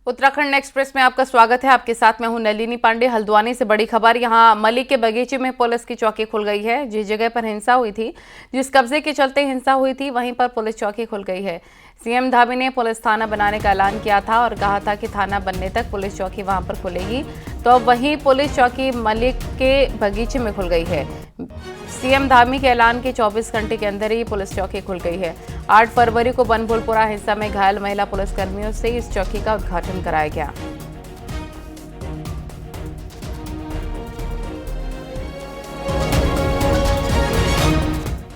Uttarakhand express में आपका स्वागत है। आपके साथ मैं हूं नलिनी पांडे। हल्द्वानी से बड़ी खबर। यहां मलिक के बगीचे में पुलिस की चौकी खुल गई है। जिस जगह पर हिंसा हुई थी, जिस कब्जे के चलते हिंसा हुई थी, वहीं पर पुलिस चौकी खुल गई है। सीएम धामी ने पुलिस थाना बनाने का ऐलान किया था और कहा था कि थाना बनने तक पुलिस चौकी वहां पर खुलेगी। तो वहीं पुलिस चौकी मलिक के बगीचे में खुल गई है। सीएम धामी के ऐलान के 24 घंटे के अंदर ही पुलिस चौकी खुल गई है। 8 फरवरी को बनभूलपुरा हिंसा में घायल महिला पुलिसकर्मियों से इस चौकी का उद्घाटन कराया गया।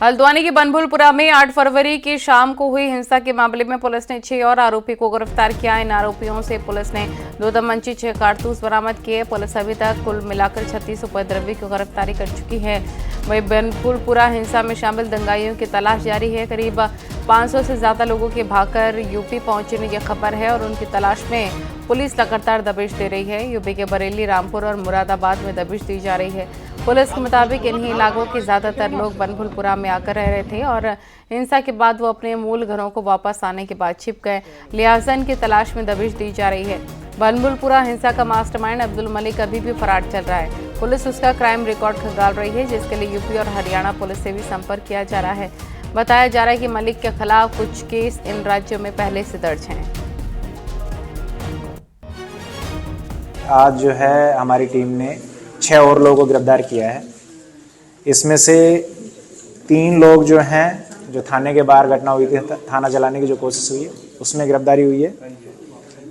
हल्द्वानी के बनभूलपुरा में 8 फरवरी की शाम को हुई हिंसा के मामले में पुलिस ने 6 और आरोपी को गिरफ्तार किया। इन आरोपियों से पुलिस ने 2 दमंची 6 कारतूस बरामद किए। पुलिस अभी तक कुल मिलाकर 36 उपद्रवी की गिरफ्तारी कर चुकी है। वहीं बनभूलपुरा हिंसा में शामिल दंगाइयों की तलाश जारी है। करीब 500 से ज्यादा लोगों के भागकर यूपी पहुंचने की खबर है और उनकी तलाश में पुलिस लगातार दबिश दे रही है। यूपी के बरेली, रामपुर और मुरादाबाद में दबिश दी जा रही है। पुलिस के मुताबिक इन्हीं इलाकों के ज्यादातर लोग बनभूलपुरा में आकर रह रहे थे और हिंसा के बाद वो अपने मूल घरों को वापस आने के बाद छिप गए। लिहाजा इनकी तलाश में दबिश दी जा रही है। बनभूलपुरा हिंसा का मास्टरमाइंड अब्दुल मलिक अभी भी फरार चल रहा है। पुलिस उसका क्राइम रिकॉर्ड खंगाल रही है, जिसके लिए यूपी और हरियाणा पुलिस से भी संपर्क किया जा रहा है। बताया जा रहा है कि मलिक के खिलाफ कुछ केस इन राज्यों में पहले से दर्ज हैं। आज जो है हमारी टीम ने 6 और लोगों को गिरफ्तार किया है। इसमें से 3 लोग जो हैं, जो थाने के बाहर घटना हुई थी, थाना जलाने की जो कोशिश हुई है उसमें गिरफ्तारी हुई है।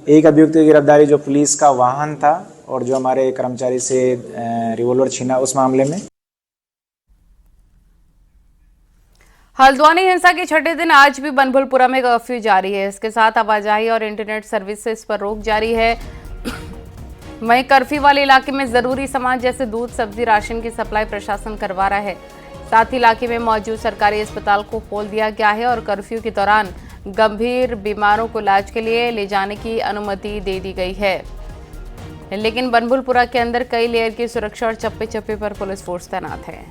एक अभियुक्त की गिरफ्तारी जो पुलिस का वाहन था और जो हमारे कर्मचारी से रिवॉल्वर छीना उस मामले में। हल्द्वानी हिंसा के छठे दिन आज भी बनभूलपुरा में कर्फ्यू जारी है। इसके साथ आवाजाही और इंटरनेट सर्विसेज पर रोक जारी है। वहीं कर्फ्यू वाले इलाके में जरूरी सामान जैसे दूध, सब्जी, राशन की सप्लाई प्रशासन करवा रहा है। साथ ही इलाके में मौजूद सरकारी अस्पताल को खोल दिया गया है और कर्फ्यू के दौरान गंभीर बीमारों को इलाज के लिए ले जाने की अनुमति दे दी गई है। लेकिन बनभूलपुरा के अंदर कई लेयर की सुरक्षा और चप्पे चप्पे पर पुलिस फोर्स तैनात है।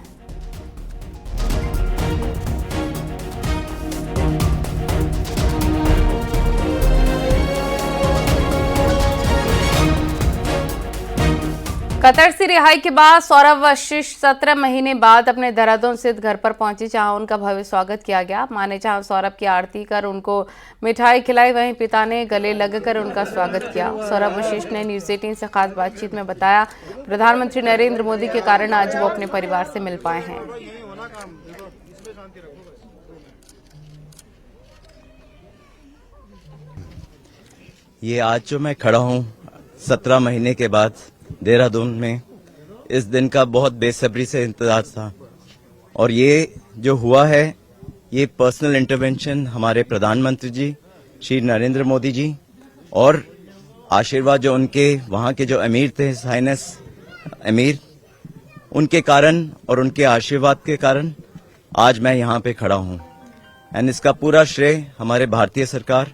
कतर से रिहाई के बाद सौरभ वशिष्ठ 17 महीने बाद अपने देहरादून स्थित घर पर पहुंचे, जहां उनका भव्य स्वागत किया गया। मां ने जहां सौरभ की आरती कर उनको मिठाई खिलाई, वहीं पिता ने गले लगकर उनका स्वागत किया। सौरभ वशिष्ठ ने न्यूज़ 18 से खास बातचीत में बताया, प्रधानमंत्री नरेंद्र मोदी के कारण आज वो अपने परिवार से मिल पाए हैं। ये आज जो मैं खड़ा हूँ 17 महीने के बाद देहरादून में, इस दिन का बहुत बेसब्री से इंतजार था। और ये जो हुआ है, ये पर्सनल इंटरवेंशन हमारे प्रधानमंत्री जी श्री नरेंद्र मोदी जी और आशीर्वाद जो उनके वहाँ के जो अमीर थे, हाइनेस अमीर, उनके कारण और उनके आशीर्वाद के कारण आज मैं यहाँ पे खड़ा हूँ। एंड इसका पूरा श्रेय हमारे भारतीय सरकार,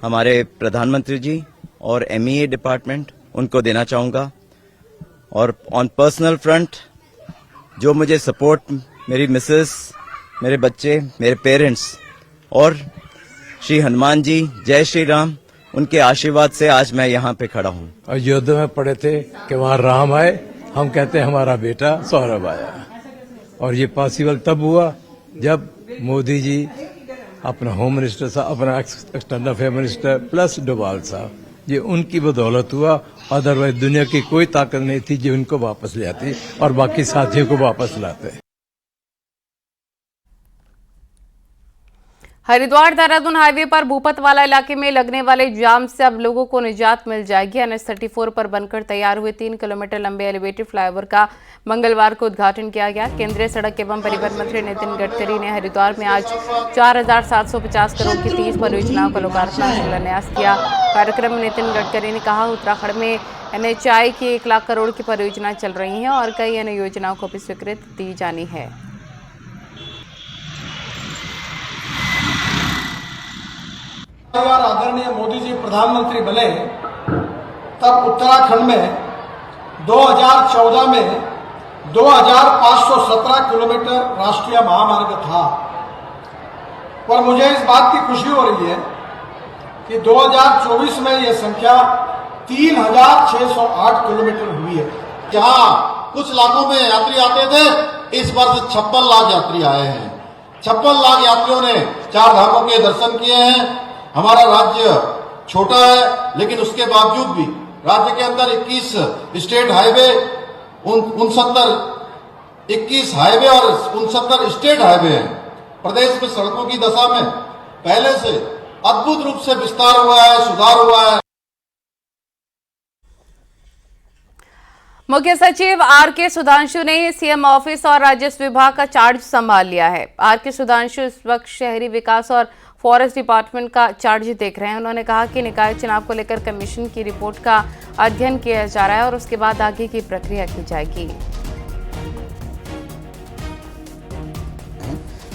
हमारे प्रधानमंत्री जी और MEA डिपार्टमेंट, उनको देना चाहूँगा। और ऑन पर्सनल फ्रंट जो मुझे सपोर्ट, मेरी मिसेस, मेरे बच्चे, मेरे पेरेंट्स और श्री हनुमान जी, जय श्री राम, उनके आशीर्वाद से आज मैं यहाँ पे खड़ा हूँ। अयोध्या में पढ़े थे कि वहाँ राम आए, हम कहते हैं हमारा बेटा सौरभ आया। और ये पॉसिबल तब हुआ जब मोदी जी, अपना होम मिनिस्टर साहब, अपना external affair minister plus Doval साहब, ये उनकी बदौलत हुआ। अदरवाइज दुनिया की कोई ताकत नहीं थी जो उनको वापस ले आती और बाकी साथियों को वापस लाते। हरिद्वार देहरादून हाईवे पर भूपतवाला इलाके में लगने वाले जाम से अब लोगों को निजात मिल जाएगी। NH34 पर बनकर तैयार हुए 3 किलोमीटर लंबे एलिवेटेड फ्लाईओवर का मंगलवार को उद्घाटन किया गया। केंद्रीय सड़क एवं परिवहन मंत्री नितिन गडकरी ने हरिद्वार में आज 4,750 करोड़ की 30 परियोजनाओं का लोकार्पण और शिलान्यास किया। कार्यक्रम में नितिन गडकरी ने कहा, उत्तराखंड में NHAI की 1 लाख करोड़ की परियोजनाएं चल रही हैं और कई अन्य योजनाओं को भी स्वीकृति दी जानी है। आदरणीय मोदी जी प्रधानमंत्री बने तब उत्तराखंड में 2014 में 2517 किलोमीटर राष्ट्रीय महामार्ग था। पर मुझे इस बात की खुशी हो रही है कि 2024 में यह संख्या 3608 किलोमीटर हुई है। जहां कुछ लाखों में यात्री आते थे, इस वर्ष 56 लाख यात्री आए हैं। 56 लाख यात्रियों ने 4 धामों के दर्शन किए हैं। हमारा राज्य छोटा है, लेकिन उसके बावजूद भी राज्य के अंदर 21 स्टेट हाईवे, 21 हाईवे और 69 स्टेट हाईवे हैं। प्रदेश में सड़कों की दशा में पहले से अद्भुत रूप से विस्तार हुआ है, सुधार हुआ है। मुख्य सचिव आर.के. सुधांशु ने सीएम ऑफिस और राजस्व विभाग का चार्ज संभाल लिया है। आर.के. सुधांशु इस वक्त शहरी विकास और फॉरेस्ट डिपार्टमेंट का चार्ज देख रहे हैं। उन्होंने कहा कि निकाय चुनाव को लेकर कमीशन की रिपोर्ट का अध्ययन किया जा रहा है और उसके बाद आगे की प्रक्रिया की जाएगी।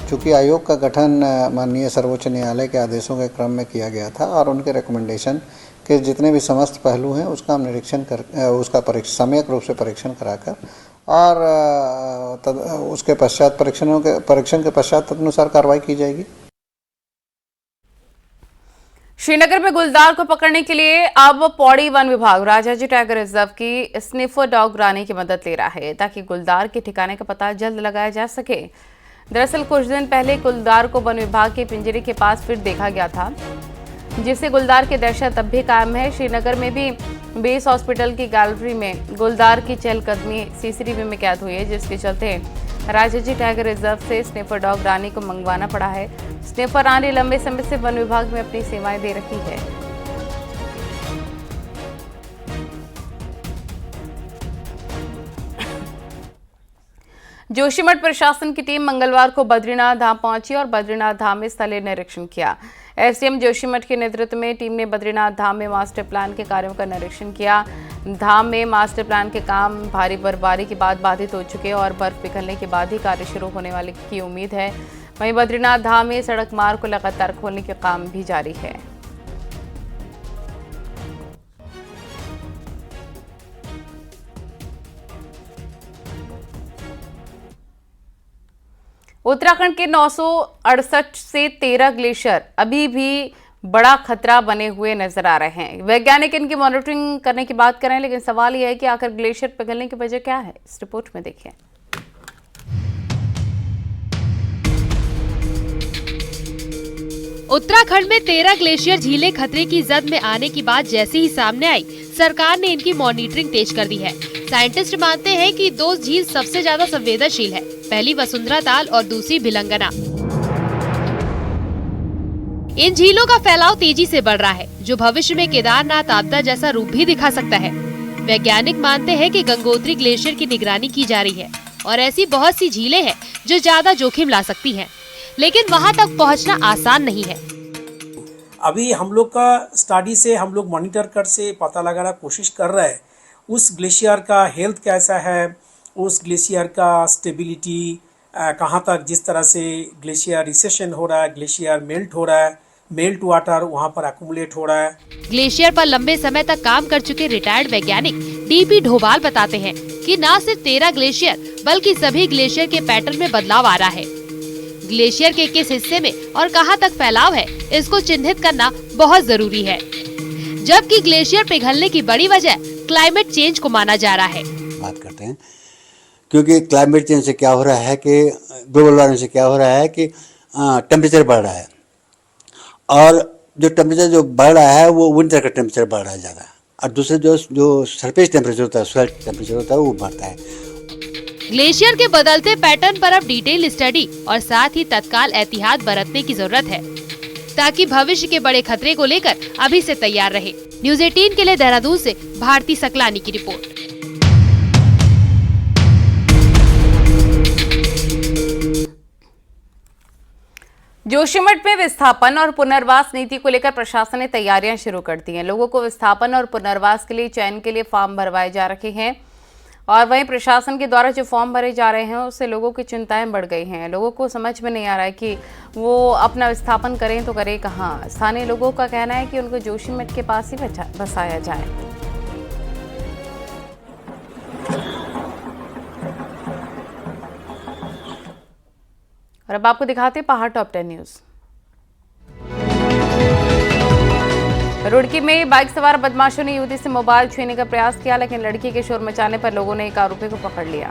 चूंकि आयोग का गठन माननीय सर्वोच्च न्यायालय के आदेशों के क्रम में किया गया था और उनके रिकमेंडेशन के जितने भी समस्त पहलू हैं उसका हम निरीक्षण कर उसका सम्यक रूप से परीक्षण कराकर और उसके पश्चात परीक्षण के पश्चात तदनुसार कार्रवाई की जाएगी। श्रीनगर में गुलदार को पकड़ने के लिए अब पौड़ी वन विभाग राजाजी टाइगर रिजर्व की स्निफर डॉग रानी की मदद ले रहा है ताकि गुलदार के ठिकाने का पता जल्द लगाया जा सके। दरअसल कुछ दिन पहले गुलदार को वन विभाग के पिंजरे के पास फिर देखा गया था, जिससे गुलदार की दहशत अब भी कायम है। श्रीनगर में भी बेस हॉस्पिटल की गैलरी में गुलदार की चहलकदमी सीसीटीवी में कैद हुई है, जिसके चलते राजाजी टाइगर रिजर्व से स्निफर डॉग रानी को मंगवाना पड़ा है। स्निफर रानी लंबे समय से वन विभाग में अपनी सेवाएं दे रही है। जोशीमठ प्रशासन की टीम मंगलवार को बद्रीनाथ धाम पहुंची और बद्रीनाथ धाम में स्थलीय निरीक्षण किया। एसडीएम जोशीमठ के नेतृत्व में टीम ने बद्रीनाथ धाम में मास्टर प्लान के कार्यों का निरीक्षण किया। धाम में मास्टर प्लान के काम भारी बर्फबारी के बाद बाधित हो चुके और बर्फ पिघलने के बाद ही कार्य शुरू होने वाले की उम्मीद है। वहीं बद्रीनाथ धाम में सड़क मार्ग को लगातार खोलने के काम भी जारी है। उत्तराखंड के 968 से 13 ग्लेशियर अभी भी बड़ा खतरा बने हुए नजर आ रहे हैं। वैज्ञानिक इनकी मॉनिटरिंग करने की बात कर रहे हैं, लेकिन सवाल यह है कि आखिर ग्लेशियर पिघलने की वजह क्या है। इस रिपोर्ट में देखिए। उत्तराखंड में 13 ग्लेशियर झीलें खतरे की जद में आने की बात जैसे ही सामने आई, सरकार ने इनकी मॉनिटरिंग तेज कर दी है। साइंटिस्ट मानते हैं कि 2 झील सबसे ज्यादा संवेदनशील है, पहली वसुंधरा ताल और दूसरी भिलंगना। इन झीलों का फैलाव तेजी से बढ़ रहा है, जो भविष्य में केदारनाथ आपदा जैसा रूप भी दिखा सकता है। वैज्ञानिक मानते हैं कि गंगोत्री ग्लेशियर की निगरानी की जा रही है और ऐसी बहुत सी झीलें हैं जो ज्यादा जोखिम ला सकती हैं, लेकिन वहां तक पहुंचना आसान नहीं है। अभी हम लोग का स्टडी से हम लोग मॉनिटर कर से पता लगाना कोशिश कर रहे हैं उस ग्लेशियर का हेल्थ कैसा है, उस ग्लेशियर का स्टेबिलिटी कहाँ तक, जिस तरह से ग्लेशियर रिसेशन हो रहा है, ग्लेशियर मेल्ट हो रहा है, मेल्ट वाटर वहाँ पर अकुमुलेट हो रहा है। ग्लेशियर पर लंबे समय तक काम कर चुके रिटायर्ड वैज्ञानिक डीपी ढोभाल बताते हैं कि न सिर्फ 13 ग्लेशियर बल्कि सभी ग्लेशियर के पैटर्न में बदलाव आ रहा है। ग्लेशियर के किस हिस्से में और कहां तक फैलाव है, इसको चिन्हित करना बहुत जरूरी है, जबकि ग्लेशियर पिघलने की बड़ी वजह क्लाइमेट चेंज को माना जा रहा है। बात करते हैं क्योंकि क्लाइमेट चेंज से क्या हो रहा है कि ग्लोबल वार्मिंग से क्या हो रहा है कि टेम्परेचर बढ़ रहा है और जो टेम्परेचर जो बढ़ रहा है वो विंटर का टेम्परेचर बढ़ रहा है ज़्यादा, और दूसरे जो सरफेस टेम्परेचर होता है, सॉइल टेम्परेचर होता है, वो बढ़ता है। ग्लेशियर के बदलते पैटर्न पर अब डिटेल स्टडी और साथ ही तत्काल एहतियात बरतने की जरूरत है, ताकि भविष्य के बड़े खतरे को लेकर अभी से तैयार रहे। न्यूज़ 18 के लिए देहरादून से भारती सकलानी की रिपोर्ट। जोशीमठ में विस्थापन और पुनर्वास नीति को लेकर प्रशासन ने तैयारियां शुरू कर दी हैं। लोगों को विस्थापन और पुनर्वास के लिए चयन के लिए फॉर्म भरवाए जा रहे हैं और वहीं प्रशासन के द्वारा जो फॉर्म भरे जा रहे हैं उससे लोगों की चिंताएं बढ़ गई हैं। लोगों को समझ में नहीं आ रहा है कि वो अपना विस्थापन करें तो करें कहाँ। स्थानीय लोगों का कहना है कि उनको जोशीमठ के पास ही बसाया जाए। और अब आपको दिखाते पहाड़ टॉप 10 न्यूज। रुड़की में बाइक सवार बदमाशों ने युवती से मोबाइल छीनने का प्रयास किया, लेकिन लड़की के शोर मचाने पर लोगों ने एक आरोपी को पकड़ लिया।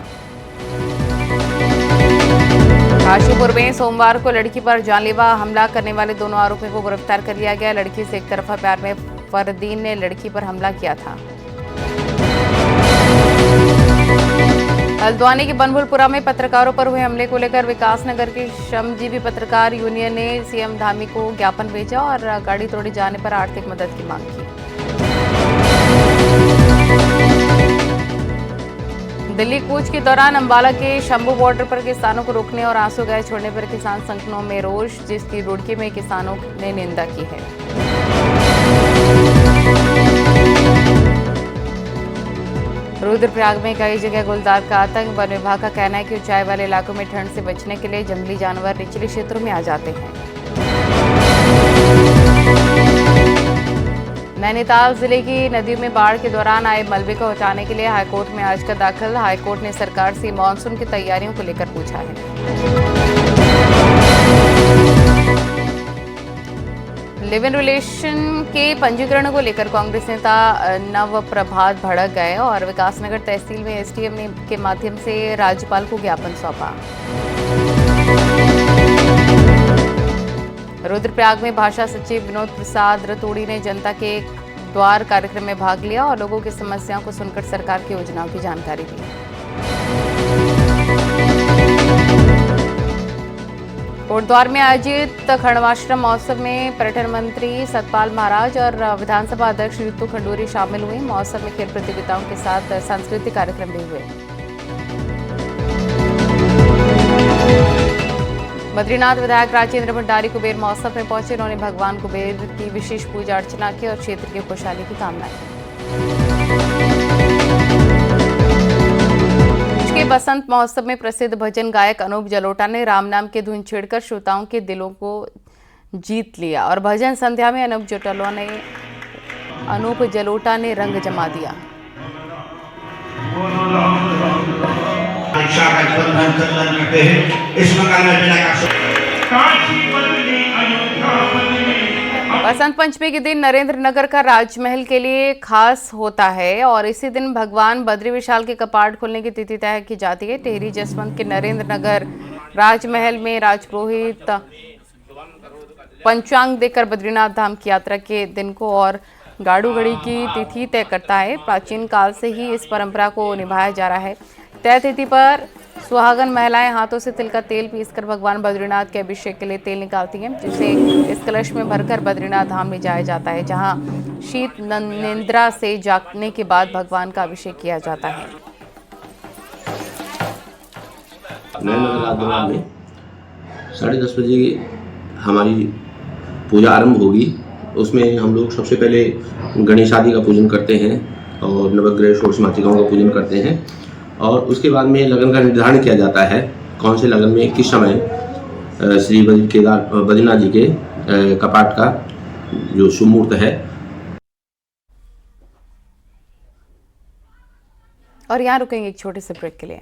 काशीपुर में सोमवार को लड़की पर जानलेवा हमला करने वाले दोनों आरोपियों को गिरफ्तार कर लिया गया। लड़की से एक तरफा प्यार में फरदीन ने लड़की पर हमला किया था। हल्द्वानी के बनभुलपुरा में पत्रकारों पर हुए हमले को लेकर विकासनगर के श्रमजीवी पत्रकार यूनियन ने सीएम धामी को ज्ञापन भेजा और गाड़ी तोड़े जाने पर आर्थिक मदद की मांग की। दिल्ली कूच के दौरान अंबाला के शंभू बॉर्डर पर किसानों को रोकने और आंसू गैस छोड़ने पर किसान संगठनों में रोष, जिसकी रुड़की में किसानों ने निंदा की है। रुद्रप्रयाग में कई जगह गुलदार का आतंक। वन विभाग का कहना है कि ऊंचाई वाले इलाकों में ठंड से बचने के लिए जंगली जानवर निचले क्षेत्रों में आ जाते हैं। नैनीताल जिले की नदियों में बाढ़ के दौरान आए मलबे को हटाने के लिए हाईकोर्ट में याचिका दाखिल। हाईकोर्ट ने सरकार से मानसून की तैयारियों को लेकर पूछा है। लिव इन रिलेशन के पंजीकरण को लेकर कांग्रेस नेता नव प्रभात भड़क गए और विकासनगर तहसील में एसडीएम के माध्यम से राज्यपाल को ज्ञापन सौंपा। रुद्रप्रयाग में भाषा सचिव विनोद प्रसाद रतूड़ी ने जनता के द्वार कार्यक्रम में भाग लिया और लोगों की समस्याओं को सुनकर सरकार की योजनाओं की जानकारी दी। कोटद्वार में आयोजित खंडवाश्रम महोत्सव में पर्यटन मंत्री सतपाल महाराज और विधानसभा अध्यक्ष ऋतु खंडूरी शामिल हुए। महोत्सव में खेल प्रतियोगिताओं के साथ सांस्कृतिक कार्यक्रम भी हुए। बद्रीनाथ विधायक राजेंद्र भंडारी कुबेर महोत्सव में पहुंचे। उन्होंने भगवान कुबेर की विशेष पूजा अर्चना की और क्षेत्र की खुशहाली की कामना की। के बसंत महोत्सव में प्रसिद्ध भजन गायक अनूप जलोटा ने राम नाम की धुन छेड़कर श्रोताओं के दिलों को जीत लिया और भजन संध्या में अनूप जलोटा ने रंग जमा दिया। बसंत पंचमी के दिन नरेंद्र नगर का राजमहल के लिए खास होता है और इसी दिन भगवान बद्री विशाल के कपाट खोलने की तिथि तय की जाती है। टिहरी जसवंत के नरेंद्र नगर राजमहल में राजपुरोहित पंचांग देकर बद्रीनाथ धाम की यात्रा के दिन को और गाड़ू घड़ी की तिथि तय करता है। प्राचीन काल से ही इस परंपरा को निभाया जा रहा है। तय तिथि पर सुहागन महिलाएं हाथों से तिल का तेल पीसकर भगवान बद्रीनाथ के अभिषेक के लिए तेल निकालती हैं, जिसे इस कलश में भरकर बद्रीनाथ धाम ले जाया जाता है, जहां शीत निद्रा से जागने के बाद भगवान का अभिषेक किया जाता है। नगर में 10:30 बजे हमारी पूजा आरंभ होगी। उसमें हम लोग सबसे पहले गणेश आदि का पूजन करते हैं और नवग्रह षोडश मातृकाओं का पूजन करते हैं और उसके बाद में लगन का निर्धारण किया जाता है, कौन से लगन में किस समय श्री बद्रीनाथ जी के कपाट का जो शुभ मुहूर्त है। और यहाँ रुकेंगे एक छोटे से ब्रेक के लिए।